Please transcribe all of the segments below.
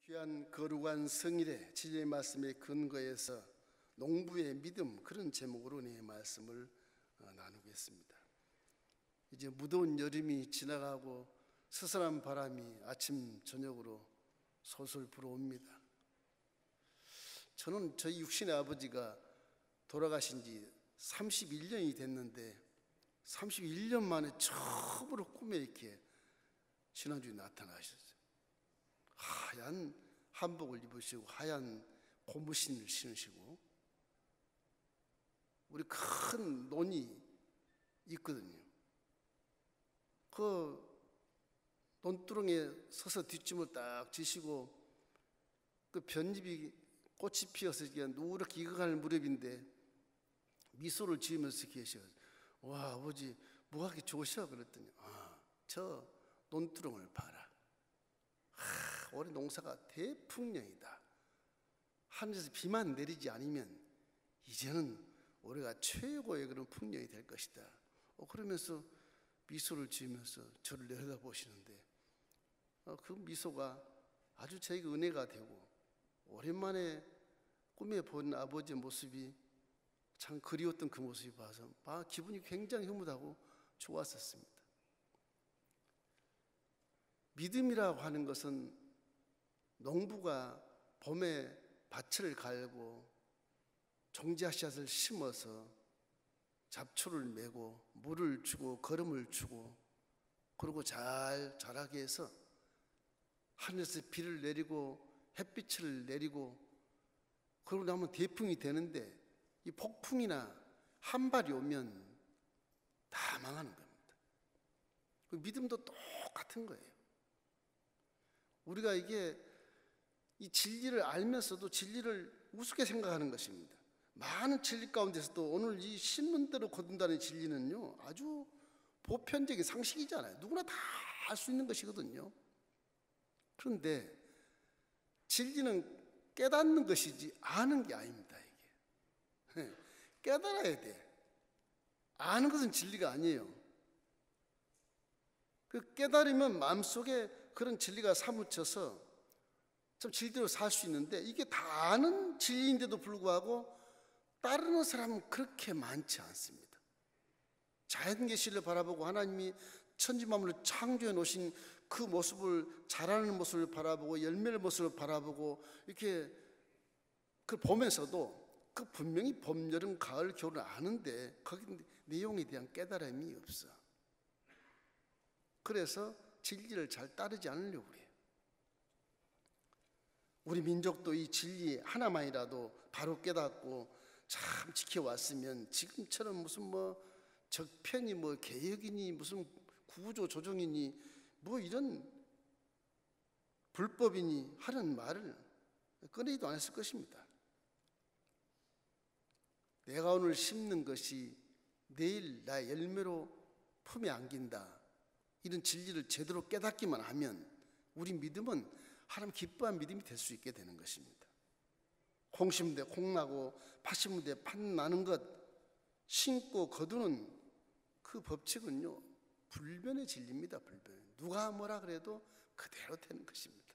귀한 거룩한 성일의 진리의 말씀에 근거해서 농부의 믿음, 그런 제목으로 내 말씀을 나누겠습니다. 이제 무더운 여름이 지나가고 스산한 바람이 아침 저녁으로 솔솔 불어옵니다. 저는 저희 육신의 아버지가 돌아가신 지 31년이 됐는데 31년 만에 처음으로 꿈에 이렇게 지난주에 나타나셨어요. 하얀 한복을 입으시고 하얀 고무신을 신으시고, 우리 큰 논이 있거든요. 그 논두렁에 서서 뒷짐을 딱 지시고, 그 볏잎이 꽃이 피어서 누렇게 익어가는 무렵인데 미소를 지으면서 계셔. 와, 아버지 뭐가 그렇게 좋으셔? 그랬더니 저 논두렁을 봐라. 올해 농사가 대풍년이다. 하늘에서 비만 내리지 않으면 이제는 올해가 최고의 그런 풍년이 될 것이다. 그러면서 미소를 지으면서 저를 내려다보시는데, 그 미소가 아주 저에게 은혜가 되고, 오랜만에 꿈에 본 아버지의 모습이 참 그리웠던 그 모습이 봐서 기분이 굉장히 흐뭇하고 좋았었습니다. 믿음이라고 하는 것은 농부가 봄에 밭을 갈고 종자씨앗을 심어서 잡초를 메고 물을 주고 거름을 주고, 그리고 잘 자라게 해서 하늘에서 비를 내리고 햇빛을 내리고, 그러고 나면 대풍이 되는데 이 폭풍이나 한발이 오면 다 망하는 겁니다. 그 믿음도 똑같은 거예요. 우리가 이 진리를 알면서도 진리를 우습게 생각하는 것입니다. 많은 진리 가운데서도 오늘 이 신문대로 거둔다는 진리는요, 아주 보편적인 상식이잖아요. 누구나 다 알 수 있는 것이거든요. 그런데 진리는 깨닫는 것이지 아는 게 아닙니다. 이게 깨달아야 돼. 아는 것은 진리가 아니에요. 그 깨달으면 마음속에 그런 진리가 사무쳐서 참 진리대로 살 수 있는데, 이게 다 아는 진리인데도 불구하고 따르는 사람은 그렇게 많지 않습니다. 자연계시를 바라보고 하나님이 천지만물을 창조해 놓으신 그 모습을, 자라는 모습을 바라보고 열매의 모습을 바라보고 이렇게 그 보면서도 그 분명히 봄, 여름, 가을, 겨울을 아는데 거기 내용에 대한 깨달음이 없어. 그래서 진리를 잘 따르지 않으려고 그래요. 우리 민족도 이 진리 하나만이라도 바로 깨닫고 참 지켜왔으면 지금처럼 무슨 적편이 개혁이니 무슨 구조 조정이니 이런 불법이니 하는 말을 꺼내지도 않았을 것입니다. 내가 오늘 심는 것이 내일 나의 열매로 품에 안긴다, 이런 진리를 제대로 깨닫기만 하면 우리 믿음은 하나님 기뻐한 믿음이 될 수 있게 되는 것입니다. 콩 심을 때 콩 나고 팥 심을 때 팥 나는 것, 심고 거두는 그 법칙은요, 불변의 진리입니다. 불변. 누가 뭐라 그래도 그대로 되는 것입니다.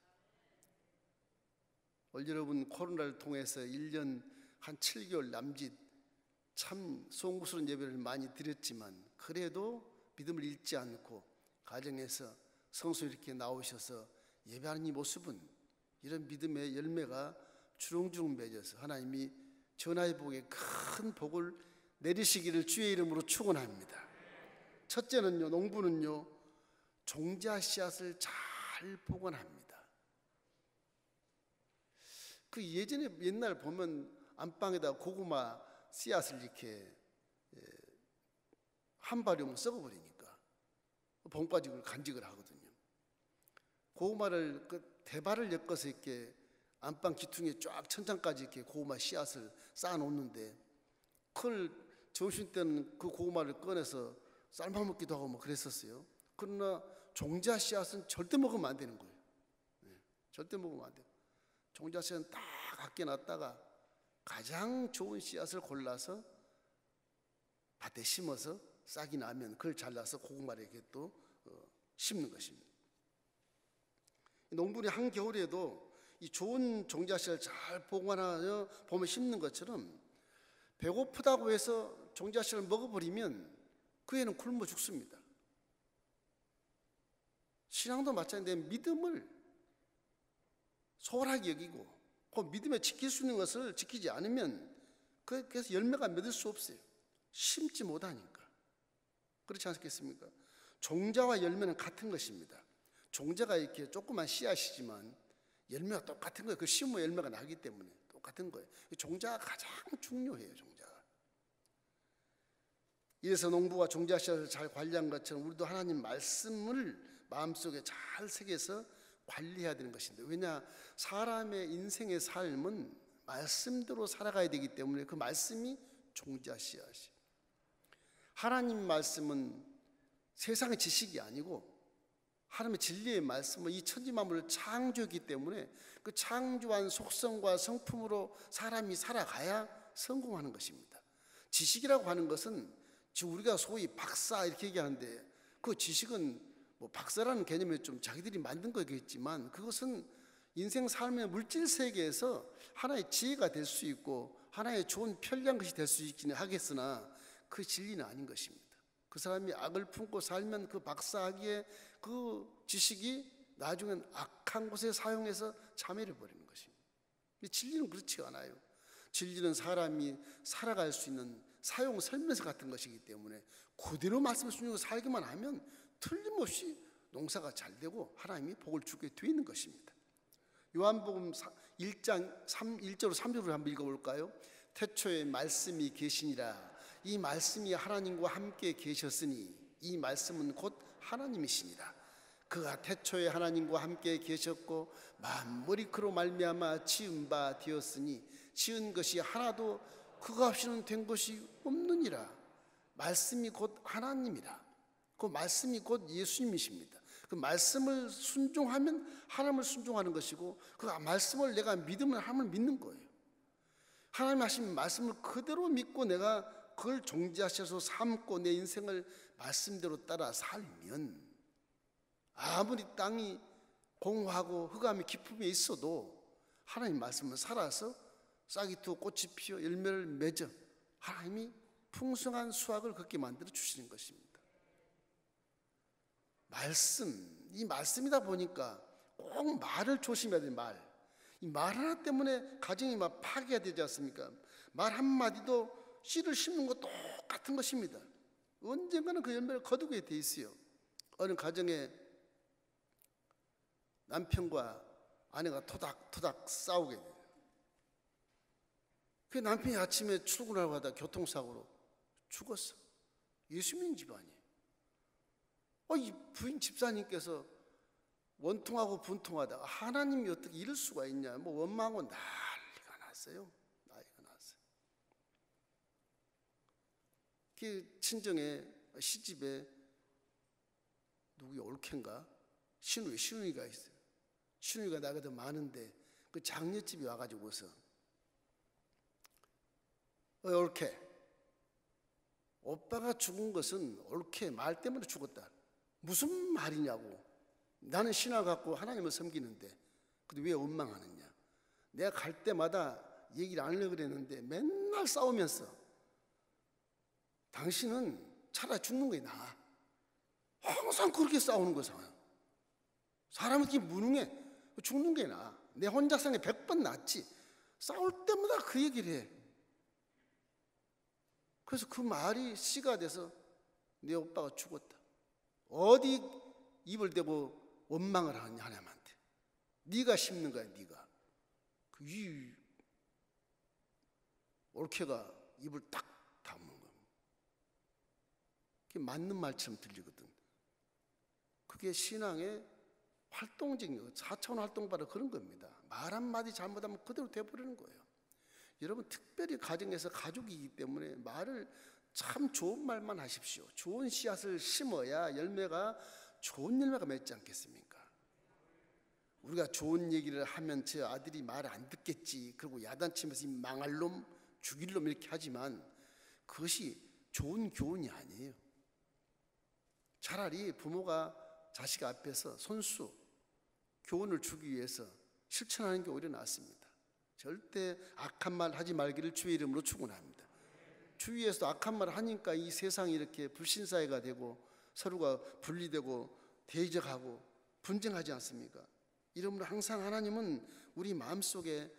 여러분, 코로나를 통해서 1년 한 7개월 남짓 참 송구스러운 예배를 많이 드렸지만, 그래도 믿음을 잃지 않고 가정에서 성소 이렇게 나오셔서 예배하는 이 모습은 이런 믿음의 열매가 주렁주렁 맺어서 하나님이 전하의 복에 큰 복을 내리시기를 주의 이름으로 축원합니다. 첫째는요, 농부는요, 종자 씨앗을 잘 보관합니다. 그 예전에 옛날 보면 안방에다 고구마 씨앗을 이렇게 한 발이 오면 썩어버리니까 봄까지 그걸 간직을 하거든요. 고구마를 대발을 엮어서 이렇게 안방 기퉁에 쫙 천장까지 이렇게 고구마 씨앗을 쌓아 놓는데, 그걸 점심 때는 그 고구마를 꺼내서 삶아 먹기도 하고 그랬었어요. 그러나 종자 씨앗은 절대 먹으면 안 되는 거예요. 절대 먹으면 안 돼요. 종자 씨앗은 딱 아껴놨다가 가장 좋은 씨앗을 골라서 밭에 심어서 싹이 나면 그걸 잘라서 고구마를 이렇게 또 심는 것입니다. 농부는 한겨울에도 이 좋은 종자씨를 잘 보관하여 봄에 심는 것처럼 배고프다고 해서 종자씨를 먹어버리면 그 애는 굶어 죽습니다. 신앙도 마찬가지인데 믿음을 소홀하게 여기고 그 믿음에 지킬 수 있는 것을 지키지 않으면 그래서 열매가 맺을 수 없어요. 심지 못하니까. 그렇지 않겠습니까? 종자와 열매는 같은 것입니다. 종자가 이렇게 조그만 씨앗이지만 열매가 똑같은 거예요. 그 심으면 열매가 나기 때문에 똑같은 거예요. 종자가 가장 중요해요. 종자가. 이래서 농부가 종자 씨앗을 잘 관리한 것처럼 우리도 하나님 말씀을 마음속에 잘 새겨서 관리해야 되는 것인데, 왜냐, 사람의 인생의 삶은 말씀대로 살아가야 되기 때문에 그 말씀이 종자 씨앗이. 하나님 말씀은 세상의 지식이 아니고 하나님의 진리의 말씀은 이 천지 만물을 창조했기 때문에 그 창조한 속성과 성품으로 사람이 살아가야 성공하는 것입니다. 지식이라고 하는 것은 지금 우리가 소위 박사 이렇게 얘기하는데, 그 지식은 뭐 박사라는 개념에 좀 자기들이 만든 거겠지만 그것은 인생 삶의 물질 세계에서 하나의 지혜가 될 수 있고 하나의 좋은 편리한 것이 될 수 있기는 하겠으나 그 진리는 아닌 것입니다. 그 사람이 악을 품고 살면 그 박사학위의 그 지식이 나중엔 악한 곳에 사용해서 참여해 버리는 것입니다. 진리는 그렇지 않아요. 진리는 사람이 살아갈 수 있는 사용 설명서 같은 것이기 때문에 그대로 말씀을 순종해서 살기만 하면 틀림없이 농사가 잘 되고 하나님이 복을 주게 되어 있는 것입니다. 요한복음 1장 1절로 3절을 한번 읽어볼까요? 태초에 말씀이 계시니라. 이 말씀이 하나님과 함께 계셨으니 이 말씀은 곧 하나님이시니라. 그가 태초에 하나님과 함께 계셨고 만물이 그로 말미암아 지은 바 되었으니 지은 것이 하나도 그가 없이는 된 것이 없느니라. 말씀이 곧 하나님이라. 그 말씀이 곧 예수님이십니다. 그 말씀을 순종하면 하나님을 순종하는 것이고 그 말씀을 내가 믿으면 하나님을 믿는 거예요. 하나님 하신 말씀을 그대로 믿고 내가 그걸 종지하셔서 삼고 내 인생을 말씀대로 따라 살면 아무리 땅이 공허하고 흑암이 깊음에 있어도 하나님 말씀을 살아서 싹이 트고 꽃이 피어 열매를 맺어 하나님이 풍성한 수확을 걷게 만들어 주시는 것입니다. 말씀, 이 말씀이다 보니까 꼭 말을 조심해야 돼요. 이 말 하나 때문에 가정이 막 파괴가 되지 않습니까? 말 한마디도 씨를 심는 것 똑같은 것입니다. 언젠가는 그 열매를 거두게 돼 있어요. 어느 가정에 남편과 아내가 토닥토닥 싸우게 돼요. 그 남편이 아침에 출근하고 하다 교통사고로 죽었어. 예수 믿는 집안이에요. 이 부인 집사님께서 원통하고 분통하다가 하나님이 어떻게 이럴 수가 있냐, 뭐 원망하고 난리가 났어요. 그 친정에 시집에 누구의 올케인가 시누이가 있어요. 시누이가 나이가 더 많은데 그 장녀집에 와가지고서 올케, 오빠가 죽은 것은 올케 말 때문에 죽었다. 무슨 말이냐고. 나는 신앙을 갖고 하나님을 섬기는데 근데 왜 원망하느냐. 내가 갈 때마다 얘기를 안 하려고 그랬는데 맨날 싸우면서 당신은 차라리 죽는 게 나아. 항상 그렇게 싸우는 거잖아요. 사람은 이렇게 무능해. 죽는 게 나아. 내 혼자 사는 게 100번 낫지. 싸울 때마다 그 얘기를 해. 그래서 그 말이 씨가 돼서 내 오빠가 죽었다. 어디 입을 대고 원망을 하느냐 하나님한테. 네가 심는 거야. 네가. 이 올케가 입을 딱 다문 거야. 그게 맞는 말처럼 들리거든. 그게 신앙의 활동적인 4차원 활동 바로 그런 겁니다. 말 한마디 잘못하면 그대로 돼버리는 거예요. 여러분 특별히 가정에서 가족이기 때문에 말을 참 좋은 말만 하십시오. 좋은 씨앗을 심어야 좋은 열매가 맺지 않겠습니까? 우리가 좋은 얘기를 하면 제 아들이 말을 안 듣겠지, 그리고 야단치면서 이 망할 놈, 죽일 놈 이렇게 하지만 그것이 좋은 교훈이 아니에요. 차라리 부모가 자식 앞에서 손수 교훈을 주기 위해서 실천하는 게 오히려 낫습니다. 절대 악한 말 하지 말기를 주의 이름으로 축원합니다. 주위에서도 악한 말을 하니까 이 세상이 이렇게 불신사회가 되고 서로가 분리되고 대적하고 분쟁하지 않습니까? 이러므로 항상 하나님은 우리 마음속에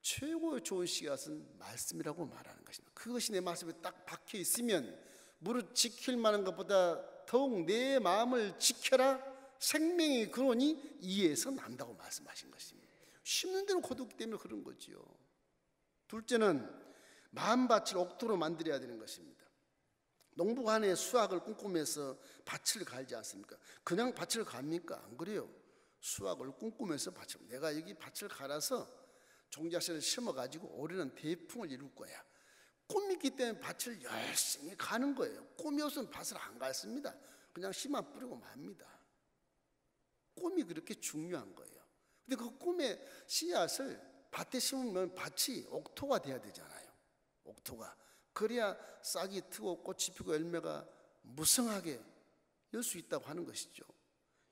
최고의 좋은 씨앗은 말씀이라고 말하는 것입니다. 그것이 내 마음속에 딱 박혀 있으면 무릇 지킬 만한 것보다 더욱 내 마음을 지켜라. 생명의 근원이 이에서 난다고 말씀하신 것입니다. 심는 대로 거두기 때문에 그런 거지요. 둘째는 마음밭을 옥토로 만들어야 되는 것입니다. 농부가 한 해 수확을 꿈꾸면서 밭을 갈지 않습니까? 그냥 밭을 갑니까? 안 그래요. 수확을 꿈꾸면서 밭을, 내가 여기 밭을 갈아서 종자씨를 심어가지고 올해는 대풍을 이룰 거야. 꿈이 있기 때문에 밭을 열심히 가는 거예요. 꿈이 없으면 밭을 안 갔습니다. 그냥 씨만 뿌리고 맙니다. 꿈이 그렇게 중요한 거예요. 근데 그 꿈의 씨앗을 밭에 심으면 밭이 옥토가 돼야 되잖아요. 옥토가. 그래야 싹이 트고 꽃이 피고 열매가 무성하게 열 수 있다고 하는 것이죠.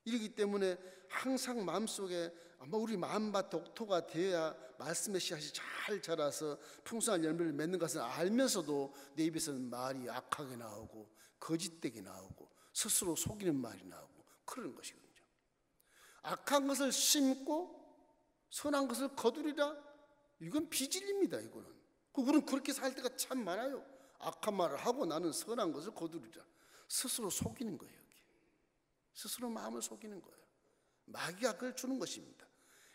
이러기 때문에 항상 마음속에 아마 우리 마음밭 옥토가 되어야 말씀의 씨앗이 잘 자라서 풍성한 열매를 맺는 것을 알면서도 내 입에서는 말이 악하게 나오고 거짓되게 나오고 스스로 속이는 말이 나오고 그러는 것이거든요. 악한 것을 심고 선한 것을 거두리라. 이건 비진리입니다. 이거는. 우리는 그렇게 살 때가 참 많아요. 악한 말을 하고 나는 선한 것을 거두리라. 스스로 속이는 거예요. 여기. 스스로 마음을 속이는 거예요. 마귀가 그걸 주는 것입니다.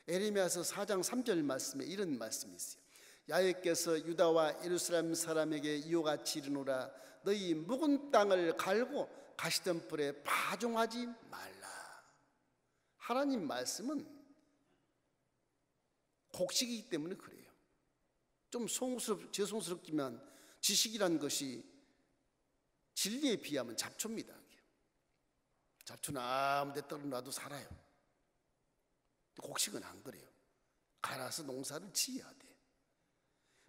에레미야서 4장 3절 말씀에 이런 말씀이 있어요. 야훼께서 유다와 예루살렘 사람에게 이와같이 이르노라. 너희 묵은 땅을 갈고 가시던 뿔에 파종하지 말라. 하나님 말씀은 곡식이기 때문에 그래요. 좀 죄송스럽지만 지식이라는 것이 진리에 비하면 잡초입니다. 잡초는 아무 데 떨어놔도 살아요. 곡식은 안 그래요. 갈아서 농사를 지어야 돼.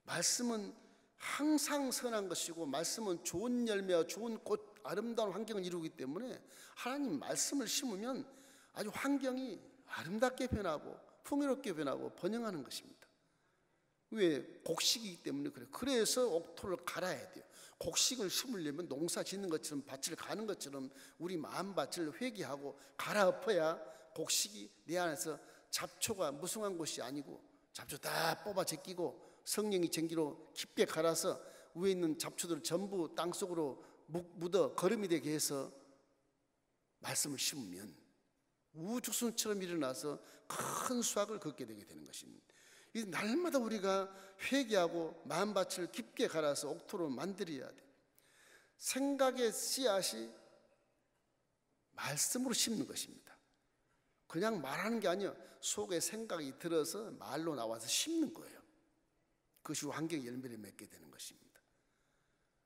말씀은 항상 선한 것이고 말씀은 좋은 열매와 좋은 꽃, 아름다운 환경을 이루기 때문에 하나님 말씀을 심으면 아주 환경이 아름답게 변하고 풍요롭게 변하고 번영하는 것입니다. 왜? 곡식이기 때문에 그래요. 그래서 옥토를 갈아야 돼요. 곡식을 심으려면 농사 짓는 것처럼 밭을 가는 것처럼 우리 마음밭을 회개하고 갈아엎어야 곡식이 내 안에서 잡초가 무성한 것이 아니고 잡초 다 뽑아 제끼고 성령이 전기로 깊게 갈아서 위에 있는 잡초들을 전부 땅속으로 묻어 거름이 되게 해서 말씀을 심으면 우죽순처럼 일어나서 큰 수확을 걷게 되게 되는 것입니다. 날마다 우리가 회개하고 마음밭을 깊게 갈아서 옥토로 만들어야 돼. 생각의 씨앗이 말씀으로 심는 것입니다. 그냥 말하는 게 아니에요. 속에 생각이 들어서 말로 나와서 심는 거예요. 그것이 환경의 열매를 맺게 되는 것입니다.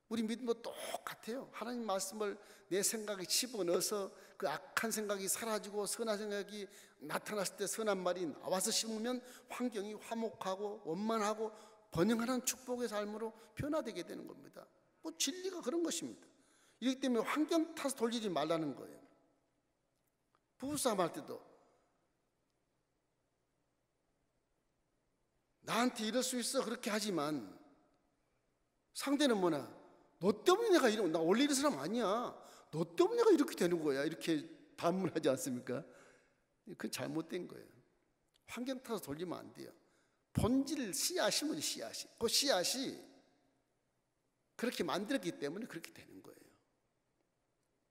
우리 믿음도 똑같아요. 하나님 말씀을 내 생각에 집어넣어서 그 악한 생각이 사라지고 선한 생각이 나타났을 때 선한 말이 나와서 심으면 환경이 화목하고 원만하고 번영하는 축복의 삶으로 변화되게 되는 겁니다. 뭐 진리가 그런 것입니다. 이렇기 때문에 환경 탓을 돌리지 말라는 거예요. 부부싸움 할 때도 나한테 이럴 수 있어 그렇게 하지만 상대는 뭐냐? 너 때문에 내가 나 원래 이런 사람 아니야. 너 때문에 내가 이렇게 되는 거야. 이렇게 반문하지 않습니까? 그건 잘못된 거예요. 환경 탓을 돌리면 안 돼요. 본질 씨앗이 뭐지? 씨앗이. 그 씨앗이 그렇게 만들었기 때문에 그렇게 되는 거예요.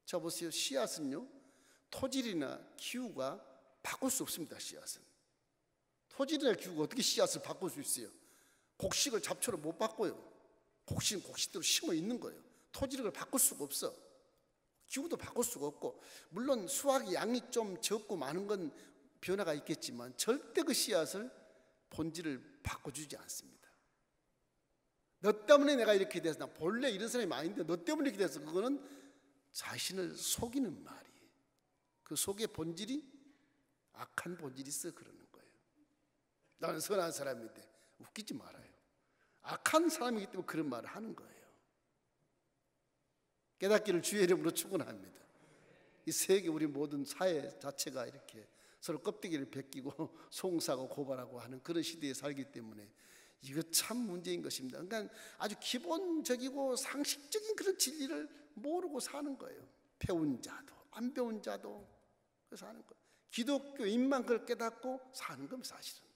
자 보세요. 씨앗은요. 토질이나 기후가 바꿀 수 없습니다. 씨앗은. 토질이나 기후가 어떻게 씨앗을 바꿀 수 있어요? 곡식을 잡초로 못 바꿔요. 곡식은 곡식대로 심어 있는 거예요. 토질을 바꿀 수가 없어. 기후도 바꿀 수가 없고 물론 수확 양이 좀 적고 많은 건 변화가 있겠지만 절대 그 씨앗을 본질을 바꿔주지 않습니다. 너 때문에 내가 이렇게 돼서 나 본래 이런 사람이 아닌데 너 때문에 이렇게 돼서 그거는 자신을 속이는 말이에요. 그 속의 본질이 악한 본질이 있어 그러는 거예요. 나는 선한 사람인데 웃기지 말아요. 악한 사람이기 때문에 그런 말을 하는 거예요. 깨닫기를 주의 이름으로 축원합니다. 이 세계 우리 모든 사회 자체가 이렇게 서로 껍데기를 벗기고 송사하고 고발하고 하는 그런 시대에 살기 때문에 이거 참 문제인 것입니다. 그러니까 아주 기본적이고 상식적인 그런 진리를 모르고 사는 거예요. 배운 자도 안 배운 자도 사는 거예요. 기독교인만 그걸 깨닫고 사는 겁니다, 사실은.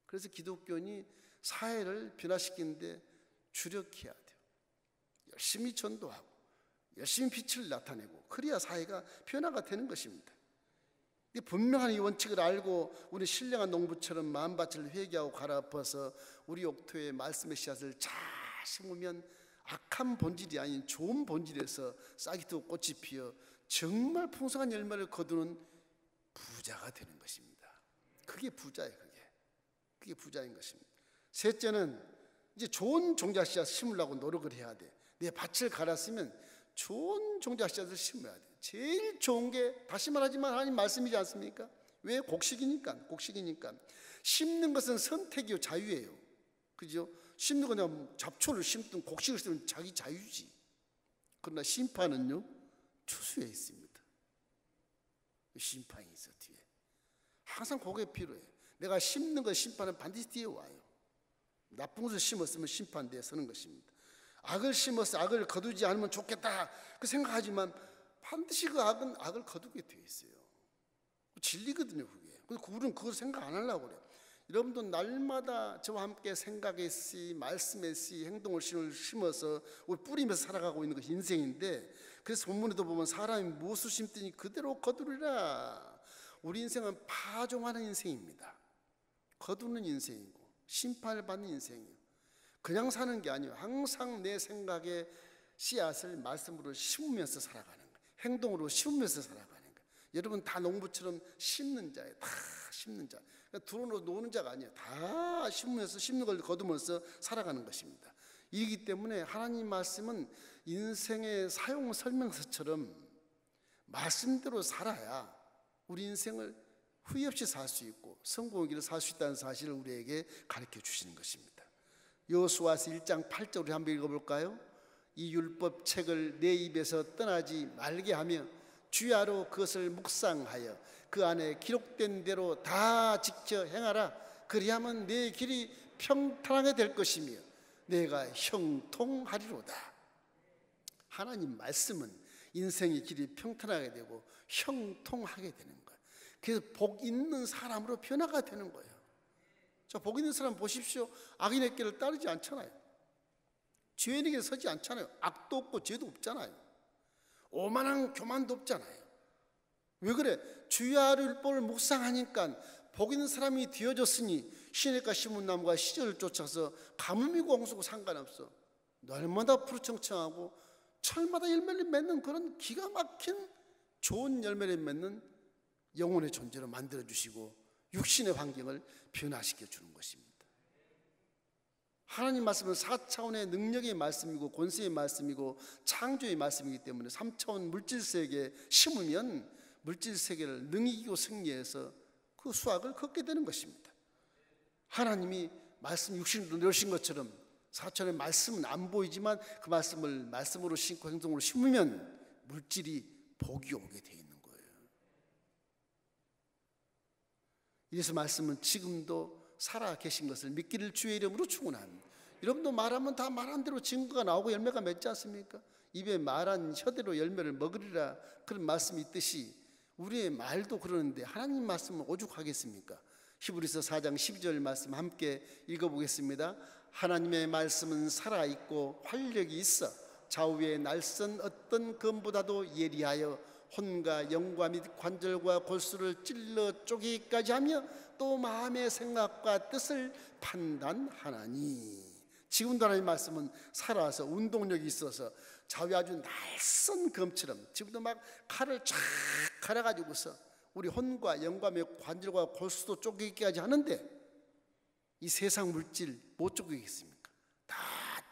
그래서 기독교인이 사회를 변화시키는데 주력해야 돼요. 열심히 전도하고 열심히 빛을 나타내고 그래야 사회가 변화가 되는 것입니다. 분명한 이 원칙을 알고 우리 신령한 농부처럼 마음밭을 회개하고 갈아엎어서 우리 옥토에 말씀의 씨앗을 잘 심으면 악한 본질이 아닌 좋은 본질에서 싹이 트고 꽃이 피어 정말 풍성한 열매를 거두는 부자가 되는 것입니다. 그게 부자예요. 그게 부자인 것입니다. 셋째는 이제 좋은 종자 씨앗을 심으려고 노력을 해야 돼. 내 밭을 갈았으면 좋은 종자 씨앗을 심어야 돼. 제일 좋은 게 다시 말하지만 하나님 말씀이지 않습니까? 왜? 곡식이니까. 심는 것은 선택이요 자유예요. 그죠? 심는 거냐 잡초를 심든 곡식을 심든 자기 자유지. 그러나 심판은요 추수에 있습니다. 심판이 있어 뒤에. 항상 그게 필요해. 내가 심는 것 심판은 반드시 뒤에 와요. 나쁜 것을 심었으면 심판대에 서는 것입니다. 악을 심어서 악을 거두지 않으면 좋겠다 그 생각하지만 반드시 그 악은 악을 거두게 돼 있어요. 진리거든요 그게. 그래서 우리는 그걸 생각 안 하려고 그래요. 여러분도 날마다 저와 함께 생각의 씨, 말씀의 씨, 행동을 심어서 우리 뿌리면서 살아가고 있는 것이 인생인데, 그래서 본문에도 보면 사람이 무엇을 심더니 그대로 거두리라. 우리 인생은 파종하는 인생입니다. 거두는 인생이고 심판을 받는 인생이에요. 그냥 사는 게 아니에요. 항상 내 생각의 씨앗을 말씀으로 심으면서 살아가는 거예요. 행동으로 심으면서 살아가는 거예요. 여러분 다 농부처럼 심는 자예요. 다 심는 자. 그러니까 들어놓고 노는 자가 아니에요. 다 심으면서 심는 걸 거두면서 살아가는 것입니다. 이기 때문에 하나님 말씀은 인생의 사용 설명서처럼 말씀대로 살아야 우리 인생을 후회 없이 살 수 있고 성공의 길을 살 수 있다는 사실을 우리에게 가르쳐 주시는 것입니다. 여호수아서 1장 8절 우리 한번 읽어볼까요? 이 율법 책을 내 입에서 떠나지 말게 하며 주야로 그것을 묵상하여 그 안에 기록된 대로 다 지켜 행하라. 그리하면 내 길이 평탄하게 될 것이며 내가 형통하리로다. 하나님 말씀은 인생의 길이 평탄하게 되고 형통하게 되는 거예요. 그래서 복 있는 사람으로 변화가 되는 거예요. 저 복 있는 사람 보십시오. 악인의 길을 따르지 않잖아요. 죄인의 길에 서지 않잖아요. 악도 없고 죄도 없잖아요. 오만한 교만도 없잖아요. 왜 그래? 주야의 율법을 묵상하니까 복 있는 사람이 되어졌으니 시냇가 심은 나무가 시절을 쫓아서 가뭄이고 홍수고 상관없어. 날마다 푸르청청하고 철마다 열매를 맺는 그런 기가 막힌 좋은 열매를 맺는 영혼의 존재로 만들어주시고 육신의 환경을 변화시켜 주는 것입니다. 하나님 말씀은 4차원의 능력의 말씀이고 권세의 말씀이고 창조의 말씀이기 때문에 3차원 물질세계에 심으면 물질세계를 능히 이기고 승리해서 그 수확을 걷게 되는 것입니다. 하나님이 말씀 육신으로 내려오신 것처럼 4차원의 말씀은 안 보이지만 그 말씀을 말씀으로 심고 행동으로 심으면 물질이 복이 오게 돼 있는 거예요. 이래서 말씀은 지금도 살아 계신 것을 믿기를 주의 이름으로 축원합니다. 여러분도 말하면 다 말한 대로 증거가 나오고 열매가 맺지 않습니까? 입에 말한 혀대로 열매를 먹으리라 그런 말씀이 있듯이 우리의 말도 그러는데 하나님 말씀은 오죽하겠습니까? 히브리서 4장 12절 말씀 함께 읽어보겠습니다. 하나님의 말씀은 살아있고 활력이 있어 좌우의 날선 어떤 검보다도 예리하여 혼과 영과 및 관절과 골수를 찔러 쪼개기까지 하며 또 마음의 생각과 뜻을 판단하나니. 지금도 하나님 말씀은 살아서 운동력이 있어서 좌우에 아주 날선 검처럼 지금도 막 칼을 쫙 갈아가지고서 우리 혼과 영과 및 관절과 골수도 쪼개기까지 하는데 이 세상 물질 못 쪼개겠습니까? 다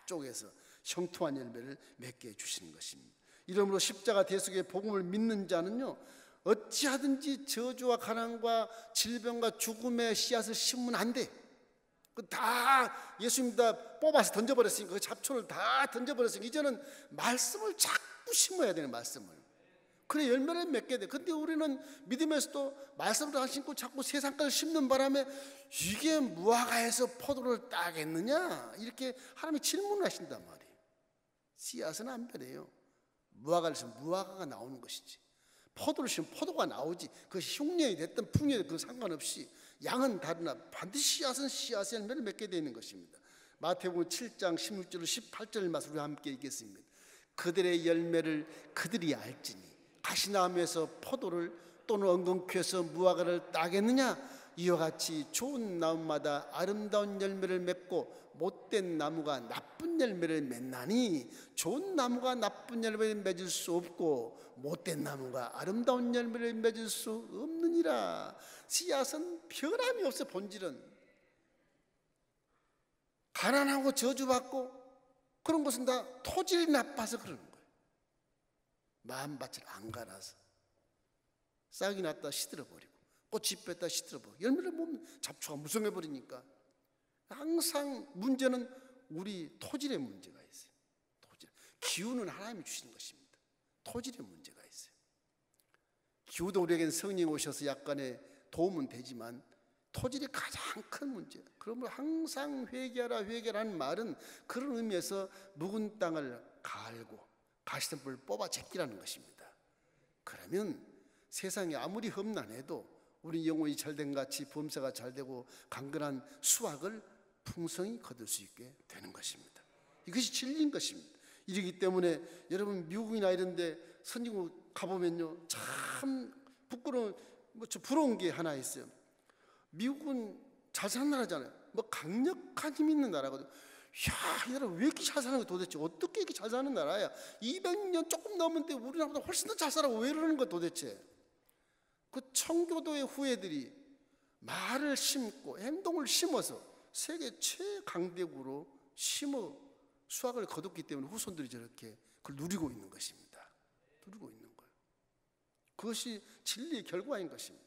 쪼개서 형통한 열매를 맺게 해주시는 것입니다. 이러므로 십자가 대속의 복음을 믿는 자는요 어찌하든지 저주와 가난과 질병과 죽음의 씨앗을 심으면 안 돼. 다 예수님 다 뽑아서 던져버렸으니까 그 잡초를 다 던져버렸으니까 이제는 말씀을 자꾸 심어야 되는 말씀을 그래 열매를 맺게 돼. 근데 우리는 믿음에서도 말씀을 안 신고 자꾸 세상 것을 심는 바람에 이게 무화과에서 포도를 따겠느냐 이렇게 하나님이 질문을 하신단 말이에요. 씨앗은 안 변해요. 무화과를 심으면 무화과가 나오는 것이지, 포도를 심으면 포도가 나오지. 그것이 흉년이 됐든 풍년이 됐든 상관없이 양은 다르나 반드시 씨앗은 씨앗의 열매를 맺게 되는 것입니다. 마태복음 7장 16절 18절 말씀 우리 함께 읽겠습니다. 그들의 열매를 그들이 알지니 가시나무에서 포도를 또는 엉겅퀴에서 무화과를 따겠느냐? 이와 같이 좋은 나무마다 아름다운 열매를 맺고 못된 나무가 나쁜 열매를 맺나니 좋은 나무가 나쁜 열매를 맺을 수 없고 못된 나무가 아름다운 열매를 맺을 수 없느니라. 씨앗은 변함이 없어. 본질은 가난하고 저주받고 그런 것은 다 토질이 나빠서 그러는 거예요. 마음밭을 안 갈아서 싹이 났다 시들어버리고 꽃이 뺐다 시들어버리고 열매를 보면 잡초가 무성해버리니까 항상 문제는 우리 토질의 문제가 있어요. 토질. 기후는 하나님이 주시는 것입니다. 토질의 문제가 있어요. 기후도 우리에게는 성령이 오셔서 약간의 도움은 되지만 토질이 가장 큰 문제예요. 그러므로 항상 회개하라 회개라는 말은 그런 의미에서 묵은 땅을 갈고 가시덤불을 뽑아 제끼라는 것입니다. 그러면 세상에 아무리 험난해도 우리 영혼이 잘된 같이 범사가 잘되고 강건한 수확을 풍성히 거둘 수 있게 되는 것입니다. 이것이 진리인 것입니다. 이러기 때문에 여러분 미국이나 이런 데 선진국 가보면요 참 부러운 게 하나 있어요. 미국은 잘 사는 나라잖아요. 뭐 강력한 힘 있는 나라거든요. 야, 이 나라 왜 이렇게 잘 사는 거야 도대체? 어떻게 이렇게 잘 사는 나라야? 200년 조금 넘었는데 우리나라보다 훨씬 더 잘 살아. 왜 이러는 거야 도대체? 그 청교도의 후예들이 말을 심고 행동을 심어서 세계 최강대국으로 심어 수확을 거뒀기 때문에 후손들이 저렇게 그걸 누리고 있는 것입니다. 누리고 있는 거예요. 그것이 진리의 결과인 것입니다.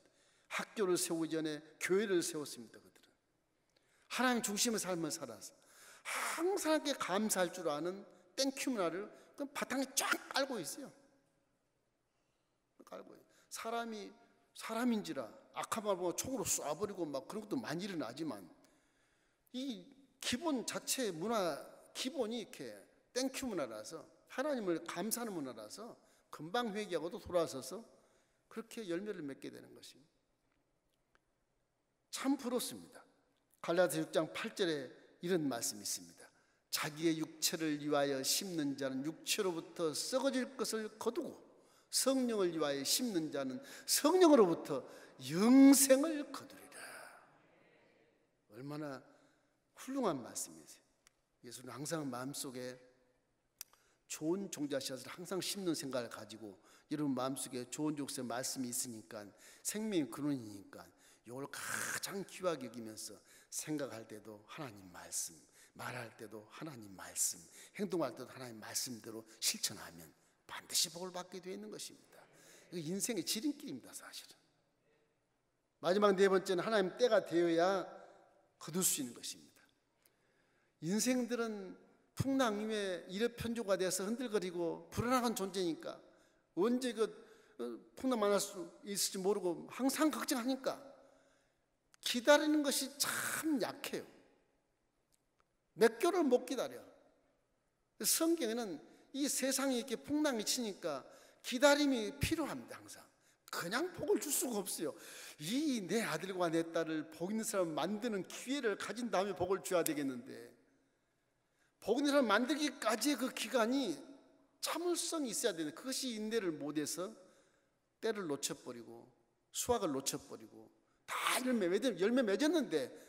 학교를 세우기 전에 교회를 세웠습니다. 그들은 하나님 중심의 삶을 살아서 항상 하나님께 감사할 줄 아는 땡큐 문화를 그 바탕에 쫙 깔고 있어요. 깔고 있어요. 사람인지라 악한 말 보면 총으로 쏴버리고 막 그런 것도 많이 일어나지만 이 기본 자체 문화 기본이 이렇게 땡큐 문화라서 하나님을 감사하는 문화라서 금방 회개하고도 돌아서서 그렇게 열매를 맺게 되는 것입니다. 참 부럽습니다. 갈라디아 6장 8절에 이런 말씀이 있습니다. 자기의 육체를 위하여 심는 자는 육체로부터 썩어질 것을 거두고 성령을 위하여 심는 자는 성령으로부터 영생을 거두리라. 얼마나 훌륭한 말씀이세요. 예수는 항상 마음속에 좋은 종자 씨앗을 항상 심는 생각을 가지고 여러분 마음속에 좋은 족쇄 말씀이 있으니까 생명의 근원이니까 이걸 가장 귀하게 여기면서 생각할 때도 하나님 말씀, 말할 때도 하나님 말씀, 행동할 때도 하나님 말씀대로 실천하면 반드시 복을 받게 되어 있는 것입니다. 이거 인생의 지름길입니다. 사실은 마지막 네 번째는 하나님 때가 되어야 거둘 수 있는 것입니다. 인생들은 풍랑 위에 일회편조가 돼서 흔들거리고 불안한 존재니까 언제 풍랑 만날 수 있을지 모르고 항상 걱정하니까 기다리는 것이 참 약해요. 몇 개월을 못 기다려. 성경에는 이 세상에 이렇게 풍랑이 치니까 기다림이 필요합니다. 항상 그냥 복을 줄 수가 없어요. 이 내 아들과 내 딸을 복 있는 사람을 만드는 기회를 가진 다음에 복을 줘야 되겠는데 복 있는 사람을 만들기까지의 그 기간이 참을성이 있어야 되는데 그것이 인내를 못해서 때를 놓쳐버리고 수확을 놓쳐버리고 다 열매 맺었는데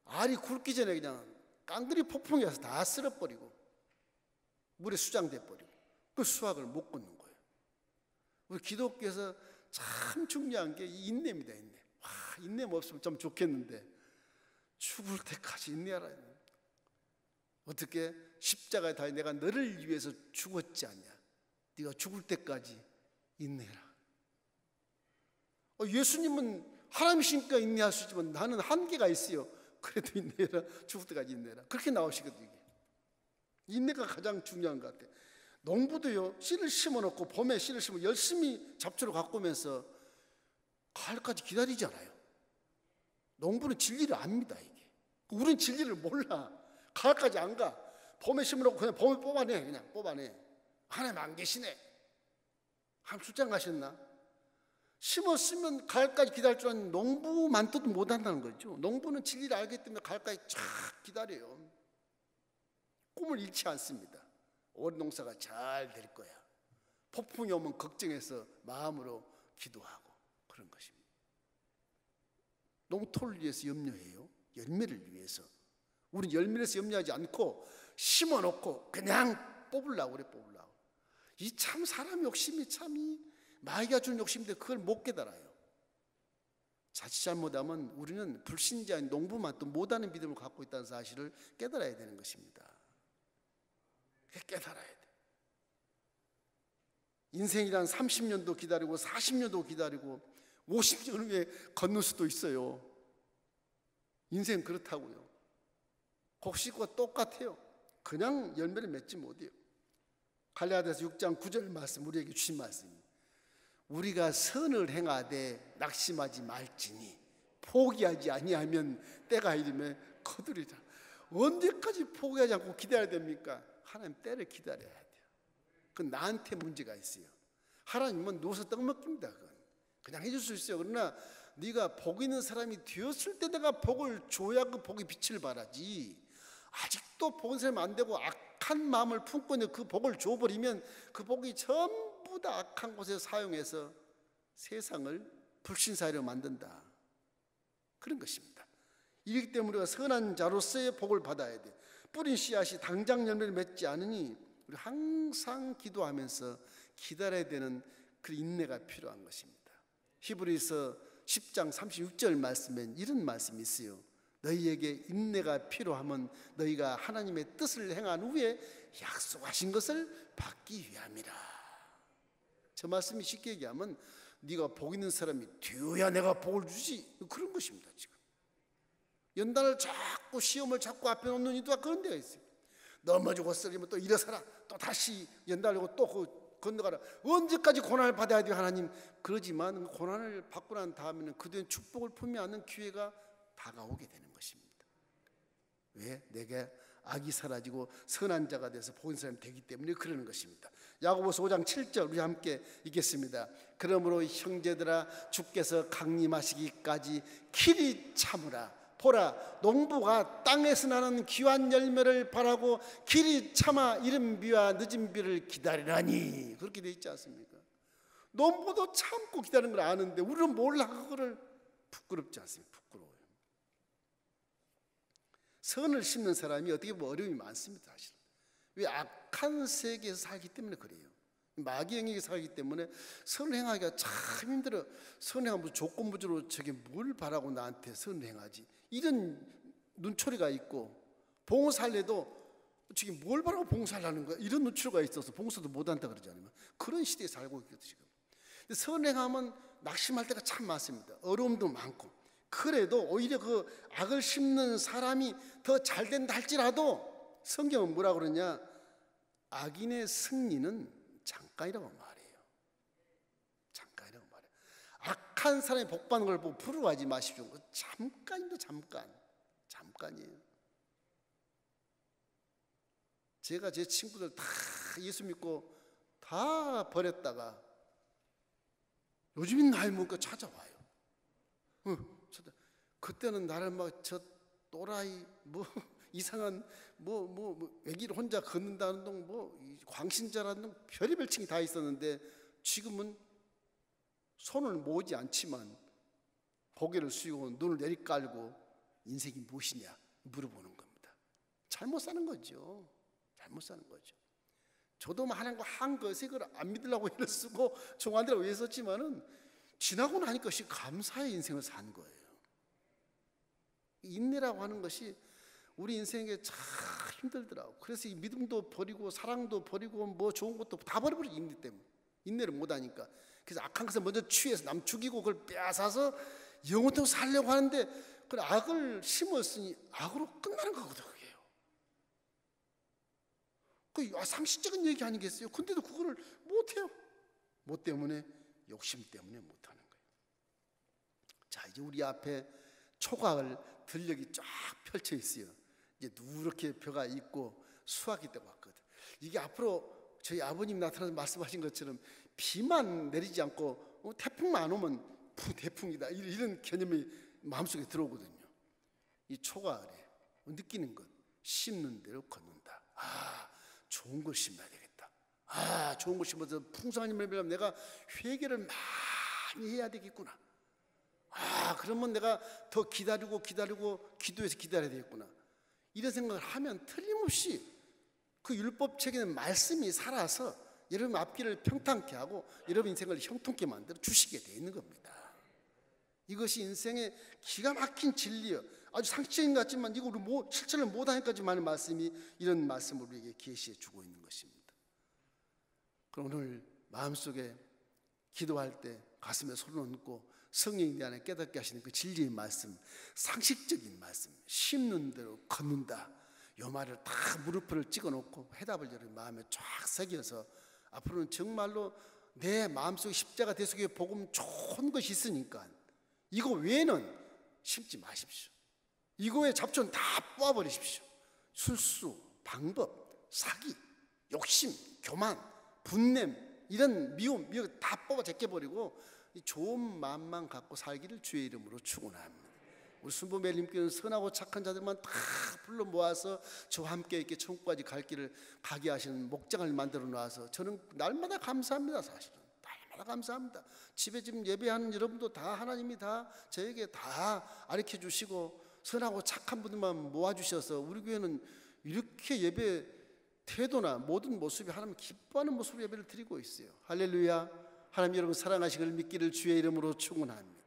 알이 굵기 전에 그냥 깡그리 폭풍이 와서 다 쓸어버리고 물에 수장돼버리고 그 수확을 못 끊는 거예요. 우리 기독교에서 참 중요한 게 이 인내입니다. 인내. 인내만 없으면 좀 좋겠는데 죽을 때까지 인내하라. 어떻게 십자가에 달려 내가 너를 위해서 죽었지 않냐. 네가 죽을 때까지 인내해라. 예수님은 하나님이시니까 인내할 수 있지만 나는 한계가 있어요. 그래도 인내해라. 죽을 때까지 인내해라. 그렇게 나오시거든요. 인내가 가장 중요한 것 같아요. 농부도요, 씨를 심어놓고 봄에 씨를 심어 열심히 잡초를 가꾸면서 가을까지 기다리잖아요. 농부는 진리를 압니다. 이게 우리는 진리를 몰라. 가을까지 안 가. 봄에 심어놓고 그냥 봄에 뽑아내. 그냥 뽑아내. 하나님 안 계시네. 하나님 출장 가셨나? 심었으면 가을까지 기다릴 줄 아는 농부만 뜻도 못한다는 거죠. 농부는 진리를 알기 때문에 가을까지 쫙 기다려요. 꿈을 잃지 않습니다. 올 농사가 잘 될 거야. 폭풍이 오면 걱정해서 마음으로 기도하고 그런 것입니다. 농토를 위해서 염려해요. 열매를 위해서. 우리는 열매를 위해서 염려하지 않고 심어놓고 그냥 뽑으려고 그래. 뽑으려고. 이 참 사람 욕심이 참이 마귀가 주는 욕심인데 그걸 못 깨달아요. 자칫 잘못하면 우리는 불신자인 농부만 또 못하는 믿음을 갖고 있다는 사실을 깨달아야 되는 것입니다. 깨달아야 돼. 인생이란 30년도 기다리고 40년도 기다리고 50년 후에 걷는 수도 있어요. 인생 그렇다고요. 곡식과 똑같아요. 그냥 열매를 맺지 못해요. 갈라디아서 6장 9절 말씀, 우리에게 주신 말씀입니다. 우리가 선을 행하되 낙심하지 말지니 포기하지 아니하면 때가 이르면 거두리라. 언제까지 포기하지 않고 기다려야 됩니까? 하나님 때를 기다려야 돼요. 그건 나한테 문제가 있어요. 하나님은 누워서 떡 먹깁니다. 그건 그냥 해줄 수 있어요. 그러나 네가 복 있는 사람이 되었을 때 내가 복을 줘야 그 복의 빛을 발하지. 아직도 복 있는 사람이 안 되고 악한 마음을 품고 있는 그 복을 줘버리면 그 복이 전부 다 악한 곳에 사용해서 세상을 불신사회로 만든다. 그런 것입니다. 이렇기 때문에 우리가 선한 자로서의 복을 받아야 돼. 뿌린 씨앗이 당장 열매를 맺지 않으니 우리 항상 기도하면서 기다려야 되는 그 인내가 필요한 것입니다. 히브리서 10장 36절 말씀엔 이런 말씀이 있어요. 너희에게 인내가 필요하면 너희가 하나님의 뜻을 행한 후에 약속하신 것을 받기 위함이라. 저 말씀이 쉽게 얘기하면 네가 복 있는 사람이 되어야 내가 복을 주지, 그런 것입니다. 지금 연단을 자꾸 시험을 자꾸 앞에 놓는 이유가 그런 데가 있어요. 넘어지고 쓰러지면 또 일어서라, 또 다시 연단하고 또 건너가라. 언제까지 고난을 받아야 돼요 하나님? 그러지만 고난을 받고 난 다음에는 그된 축복을 품지 않는 기회가 다가오게 되는 것입니다. 왜? 내게 악이 사라지고 선한 자가 돼서 본 사람이 되기 때문에 그러는 것입니다. 야고보서 5장 7절 우리 함께 읽겠습니다. 그러므로 형제들아 주께서 강림하시기까지 길이 참으라. 보라, 농부가 땅에서 나는 귀한 열매를 바라고 길이 참아 이른 비와 늦은 비를 기다리라니. 그렇게 돼 있지 않습니까? 농부도 참고 기다리는 걸 아는데 우리는 몰라. 그거를 부끄럽지 않습니까? 부끄러워요. 선을 심는 사람이 어떻게 보면 어려움이 많습니다. 사실. 왜? 악한 세계에서 살기 때문에 그래요. 마귀 영역에 살기 때문에 선을 행하기가 참 힘들어. 선을 행하면 조건부적으로 저게 뭘 바라고 나한테 선을 행하지, 이런 눈초리가 있고, 봉사할래도 저게 뭘 바라고 봉사하려는 거야, 이런 눈초리가 있어서 봉사도 못한다 그러잖아요. 그런 시대에 살고 있거든요 지금. 근데 선행하면 낙심할 때가 참 많습니다. 어려움도 많고. 그래도 오히려 그 악을 심는 사람이 더 잘 된다 할지라도 성경은 뭐라 그러냐, 악인의 승리는 잠깐이라고 말해요. 잠깐이라고 말해요. 악한 사람이 복받는 걸 보고 부러워하지 마십시오. 잠깐입니다. 잠깐이에요. 제가 제 친구들 다 예수 믿고 다 버렸다가 요즘엔 나이 먹으니까 찾아와요. 그때는 나를 막 저 또라이 뭐 이상한 뭐 애기를 혼자 걷는다는 둥 뭐 광신자라는 둥 별의별 칭이 다 있었는데 지금은 손을 모으지 않지만 고개를 숙이고 눈을 내리깔고 인생이 무엇이냐 물어보는 겁니다. 잘못 사는 거죠. 잘못 사는 거죠. 저도 하나님과 한 것에 그걸 안 믿으려고 애를 쓰고 종안들라고 애썼지만은 지나고 나니까 감사의 인생을 산 거예요. 인내라고 하는 것이 우리 인생에 참 힘들더라고. 그래서 이 믿음도 버리고 사랑도 버리고 뭐 좋은 것도 다 버려버리죠. 인내 때문에. 인내를 못하니까. 그래서 악한 것을 먼저 취해서 남 죽이고 그걸 빼앗아서 영원토록 살려고 하는데 그 악을 심었으니 악으로 끝나는 거거든요. 상식적인 얘기 아니겠어요? 근데도 그거를 못해요. 뭐 때문에? 욕심 때문에 못하는 거예요. 자, 이제 우리 앞에 초각을 들녘이 쫙 펼쳐 있어요. 이제 누렇게 벼가 있고 수확이 되고 왔거든. 이게 앞으로 저희 아버님 나타나서 말씀하신 것처럼 비만 내리지 않고 태풍만 안 오면 대풍이다, 이런 개념이 마음속에 들어오거든요. 이 초가을에 느끼는 것, 심는 대로 걷는다. 좋은 걸 심어야 되겠다. 좋은 걸 심어서 풍성한 열매를 내가 회개를 많이 해야 되겠구나. 그러면 내가 더 기다리고 기도해서 기다려야 되겠구나. 이런 생각을 하면 틀림없이 그 율법책에는 말씀이 살아서 여러분 앞길을 평탄케 하고 여러분 인생을 형통케 만들어 주시게 되어 있는 겁니다. 이것이 인생의 기가 막힌 진리예요. 아주 상식적인 것 같지만 이거 우리 실천을 못하니까지만 하는 말씀이 이런 말씀을 우리에게 계시해 주고 있는 것입니다. 그럼 오늘 마음속에 기도할 때 가슴에 손을 얹고 성령에 대한 깨닫게 하시는 그 진리의 말씀, 상식적인 말씀, 심는 대로 걷는다, 이 말을 다 무릎을 찍어놓고 해답을 여러분 마음에 쫙 새겨서 앞으로는 정말로 내 마음속에 십자가 대속의 복음 좋은 것이 있으니까 이거 외에는 심지 마십시오. 이거의 잡초는 다 뽑아버리십시오. 술수, 방법, 사기, 욕심, 교만, 분냄, 이런 미움 이거 다 뽑아 제껴버리고 좋은 마음만 갖고 살기를 주의 이름으로 축원합니다. 우리 순보멜님께는 선하고 착한 자들만 다 불러 모아서 저와 함께 이렇게 천국까지 갈 길을 가게 하시는 목장을 만들어 놔서 저는 날마다 감사합니다. 사실은 날마다 감사합니다. 집에 지금 예배하는 여러분도 다 하나님이 다 저에게 다 가르쳐 주시고 선하고 착한 분들만 모아주셔서 우리 교회는 이렇게 예배 태도나 모든 모습이 하나님 기뻐하는 모습으로 예배를 드리고 있어요. 할렐루야. 하나님 여러분 사랑하시기를 믿기를 주의 이름으로 축원합니다.